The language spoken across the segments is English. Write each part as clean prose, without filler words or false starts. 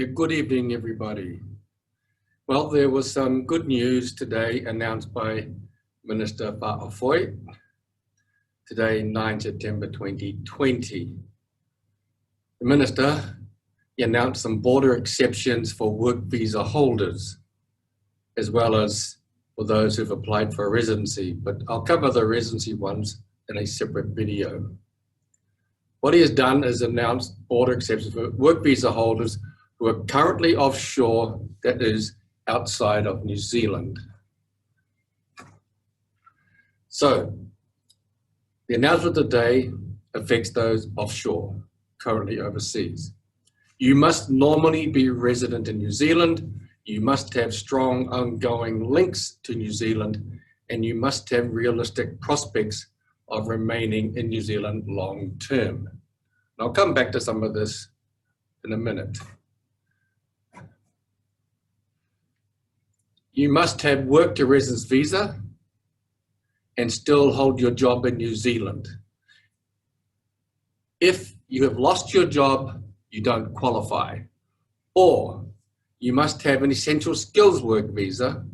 Good evening, everybody. Well, there was some good news today announced by Minister Fa'afoi, today, 9 September 2020. The Minister announced some border exceptions for work visa holders, as well as for those who've applied for a residency, but I'll cover the residency ones in a separate video. What he has done is announced border exceptions for work visa holders who are currently offshore, that is, outside of New Zealand. So, the announcement today affects those offshore, currently overseas. You must normally be resident in New Zealand, you must have strong ongoing links to New Zealand, and you must have realistic prospects of remaining in New Zealand long term. And I'll come back to some of this in a minute. You must have work to residence visa and still hold your job in New Zealand. If you have lost your job, you don't qualify. Or you must have an essential skills work visa.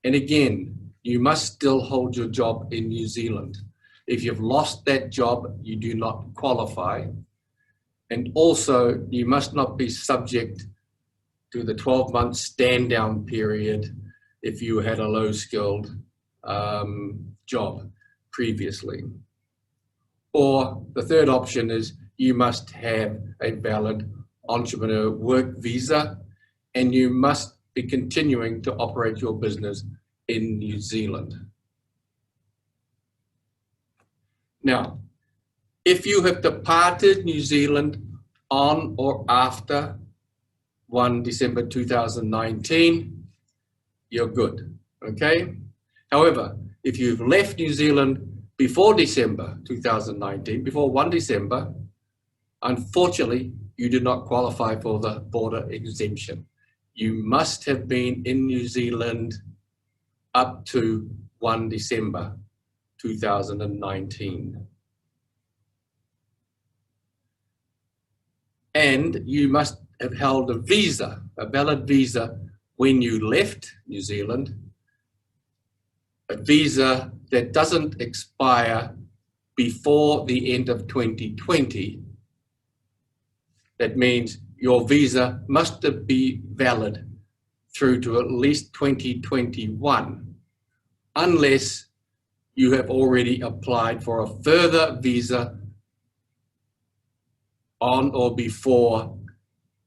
And again, you must still hold your job in New Zealand. If you've lost that job, you do not qualify. And also, you must not be subject to the 12-month stand-down period if you had a low-skilled job previously. Or the third option is you must have a valid entrepreneur work visa and you must be continuing to operate your business in New Zealand. Now, if you have departed New Zealand on or after 1 December 2019, you're good, okay? However, if you've left New Zealand before December 2019, before 1 December, unfortunately, you do not qualify for the border exemption. You must have been in New Zealand up to 1 December 2019. And you must have held a visa, a valid visa, when you left New Zealand, a visa that doesn't expire before the end of 2020. That means your visa must be valid through to at least 2021, unless you have already applied for a further visa on or before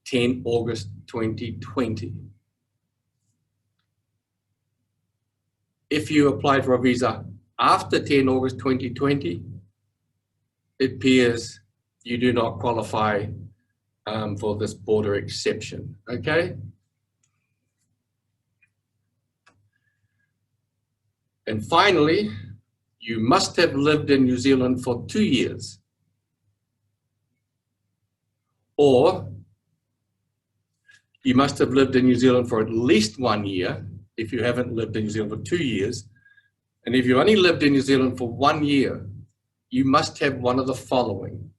10 August 2020. If you applied for a visa after 10 August 2020, it appears you do not qualify for this border exception, okay? And finally, you must have lived in New Zealand for 2 years, or you must have lived in New Zealand for at least 1 year if you haven't lived in New Zealand for 2 years. And if you only lived in New Zealand for 1 year, you must have one of the following.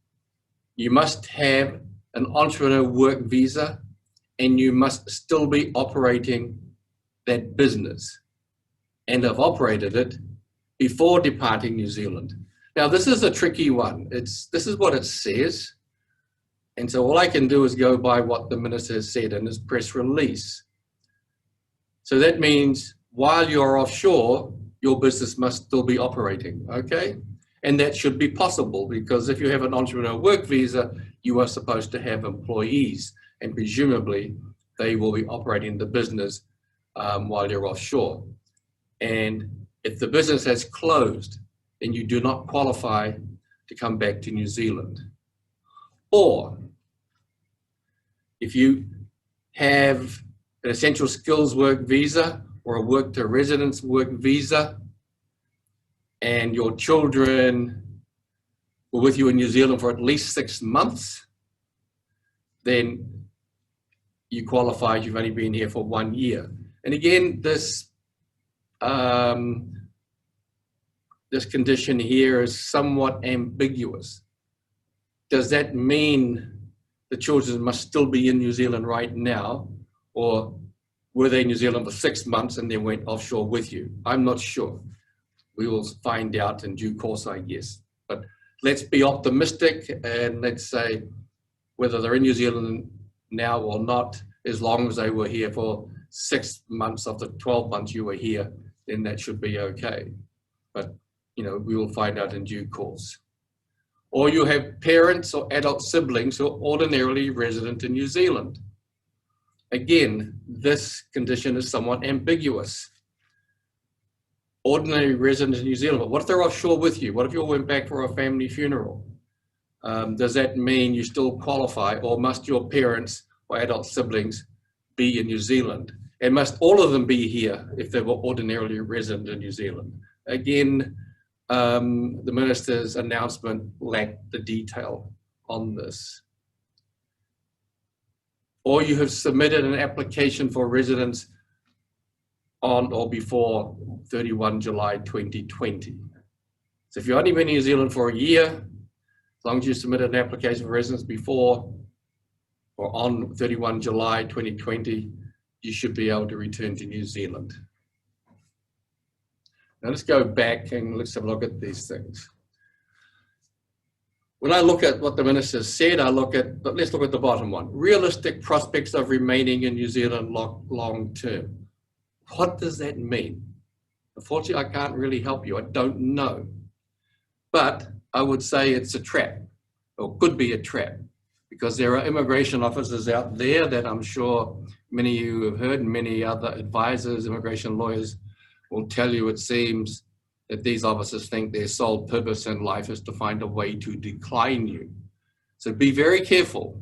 You must have an entrepreneur work visa and you must still be operating that business and have operated it before departing New Zealand. Now, this is a tricky one. This is what it says. And so all I can do is go by what the Minister has said in his press release. So that means while you're offshore, your business must still be operating, okay? And that should be possible because if you have an entrepreneur work visa, you are supposed to have employees and presumably they will be operating the business while you're offshore. And if the business has closed, then you do not qualify to come back to New Zealand. Or if you have an essential skills work visa or a work to residence work visa and your children were with you in New Zealand for at least 6 months, then you qualify, you've only been here for 1 year. And again, this condition here is somewhat ambiguous. Does that mean the children must still be in New Zealand right now, or were they in New Zealand for 6 months and then went offshore with you? I'm not sure. We will find out in due course, I guess. But let's be optimistic and let's say whether they're in New Zealand now or not, as long as they were here for 6 months of the 12 months you were here, then that should be okay. But, you know, we will find out in due course. Or you have parents or adult siblings who are ordinarily resident in New Zealand. Again, this condition is somewhat ambiguous. Ordinary resident in New Zealand, but what if they're offshore with you? What if you all went back for a family funeral? Does that mean you still qualify, or must your parents or adult siblings be in New Zealand? And must all of them be here if they were ordinarily resident in New Zealand? Again, the minister's announcement lacked the detail on this. Or you have submitted an application for residence on or before 31 July 2020. So if you've only been in New Zealand for a year, as long as you submitted an application for residence before or on 31 July 2020, you should be able to return to New Zealand. Now let's go back and let's have a look at these things. When I look at what the minister said, let's look at the bottom one. Realistic prospects of remaining in New Zealand long term. What does that mean? Unfortunately, I can't really help you. I don't know. But I would say it's a trap, or could be a trap, because there are immigration officers out there that I'm sure many of you have heard, and many other advisors, immigration lawyers will tell you it seems that these officers think their sole purpose in life is to find a way to decline you. So be very careful.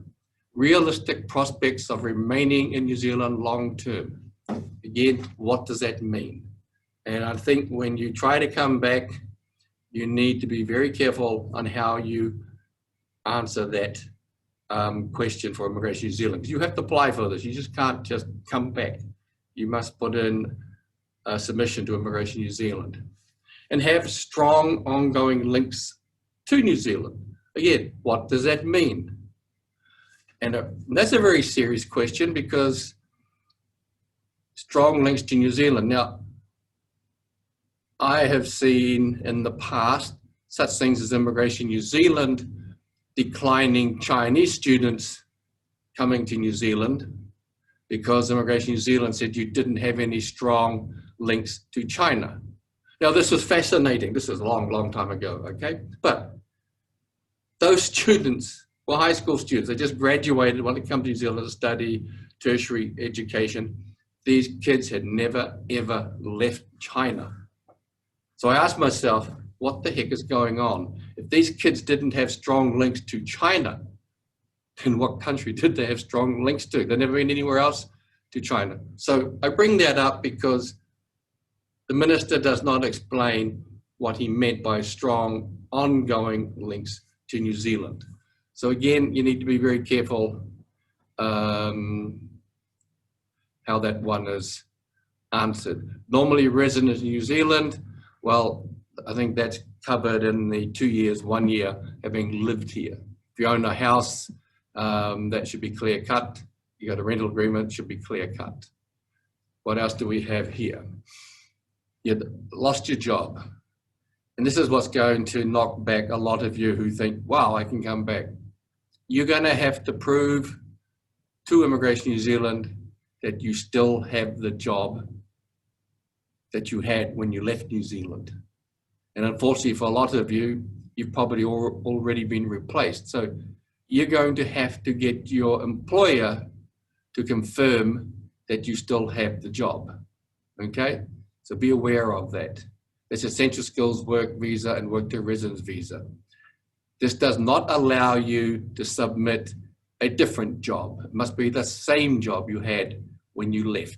Realistic prospects of remaining in New Zealand long term. Again, what does that mean? And I think when you try to come back, you need to be very careful on how you answer that question for Immigration New Zealand. You have to apply for this. You just can't just come back. You must put in a submission to Immigration New Zealand and have strong ongoing links to New Zealand. Again, what does that mean? And that's a very serious question, because strong links to New Zealand. Now, I have seen in the past such things as Immigration New Zealand declining Chinese students coming to New Zealand because Immigration New Zealand said you didn't have any strong links to China. Now, this was fascinating. This was a long, long time ago, okay? But those students were high school students. They just graduated, wanted to come to New Zealand to study tertiary education. These kids had never, ever left China. So I asked myself, what the heck is going on? If these kids didn't have strong links to China, then what country did they have strong links to? They've never been anywhere else to China. So I bring that up because the minister does not explain what he meant by strong ongoing links to New Zealand. So again, you need to be very careful how that one is answered. Normally resident in New Zealand, well, I think that's covered in the 2 years, 1 year having lived here. If you own a house, that should be clear cut. You got a rental agreement, should be clear cut. What else do we have here? You lost your job. And this is what's going to knock back a lot of you who think, wow, I can come back. You're going to have to prove to Immigration New Zealand that you still have the job that you had when you left New Zealand. And unfortunately for a lot of you, you've probably already been replaced. So you're going to have to get your employer to confirm that you still have the job, okay? So be aware of that. It's essential skills work visa and work to residence visa. This does not allow you to submit a different job. It must be the same job you had when you left.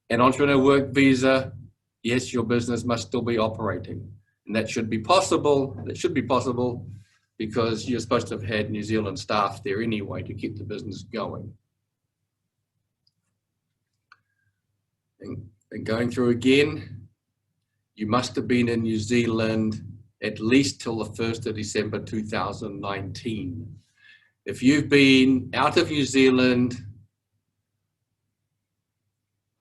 An entrepreneur work visa, yes, your business must still be operating. And that should be possible. That should be possible because you're supposed to have had New Zealand staff there anyway to keep the business going. And going through again, you must have been in New Zealand at least till the 1st of December 2019. If you've been out of New Zealand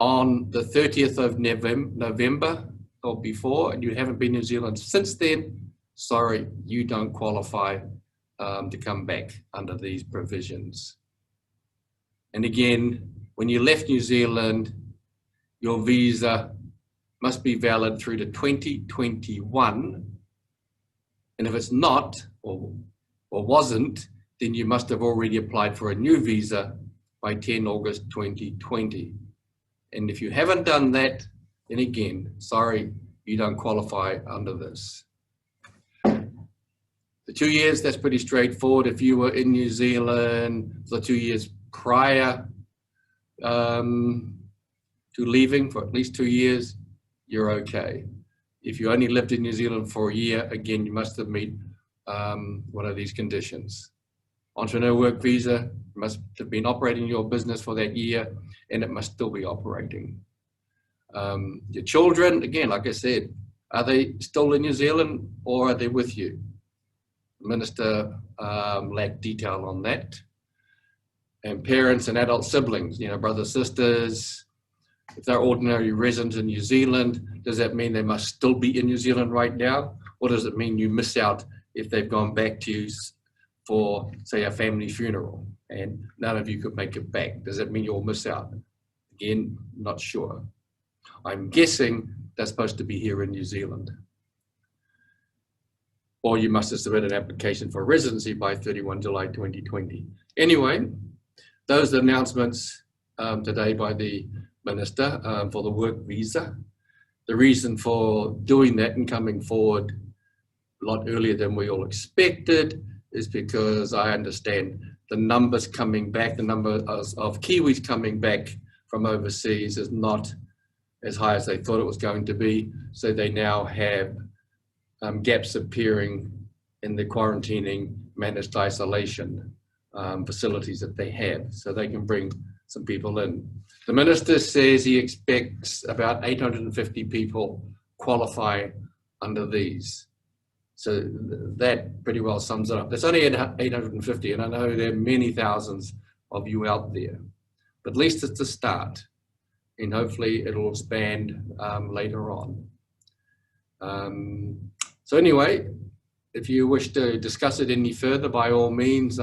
on the 30th of November or before, and you haven't been in New Zealand since then, sorry, you don't qualify to come back under these provisions. And again, when you left New Zealand, your visa must be valid through to 2021. And if it's not, or wasn't, then you must have already applied for a new visa by 10 August 2020. And if you haven't done that, then again, sorry, you don't qualify under this. The 2 years, that's pretty straightforward. If you were in New Zealand for the 2 years prior to leaving for at least 2 years, you're okay. If you only lived in New Zealand for a year, again, you must have met one of these conditions. Entrepreneur work visa must have been operating your business for that year, and it must still be operating. Your children, again, like I said, are they still in New Zealand or are they with you? The minister lacked detail on that. And parents and adult siblings, brothers, sisters, if they're ordinary residents in New Zealand, does that mean they must still be in New Zealand right now? Or does it mean you miss out if they've gone back to you for, say, a family funeral and none of you could make it back? Does that mean you'll miss out? Again, not sure. I'm guessing they're supposed to be here in New Zealand. Or you must have submitted an application for residency by 31 July 2020. Anyway, those are announcements today by the Minister for the work visa. The reason for doing that and coming forward a lot earlier than we all expected is because I understand the numbers coming back, the number of Kiwis coming back from overseas is not as high as they thought it was going to be. So they now have gaps appearing in the quarantining managed isolation facilities that they have, so they can bring some people in. The minister says he expects about 850 people qualify under these. So that pretty well sums it up. There's only 850, and I know there are many thousands of you out there, but at least it's a start, and hopefully it'll expand later on. So anyway, if you wish to discuss it any further, by all means,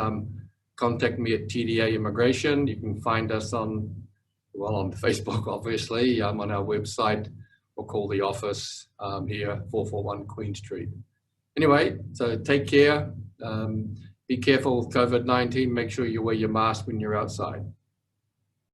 contact me at TDA Immigration. You can find us on Facebook, obviously, on our website, or call the office here, 441 Queen Street. Anyway, so take care. Be careful with COVID-19. Make sure you wear your mask when you're outside.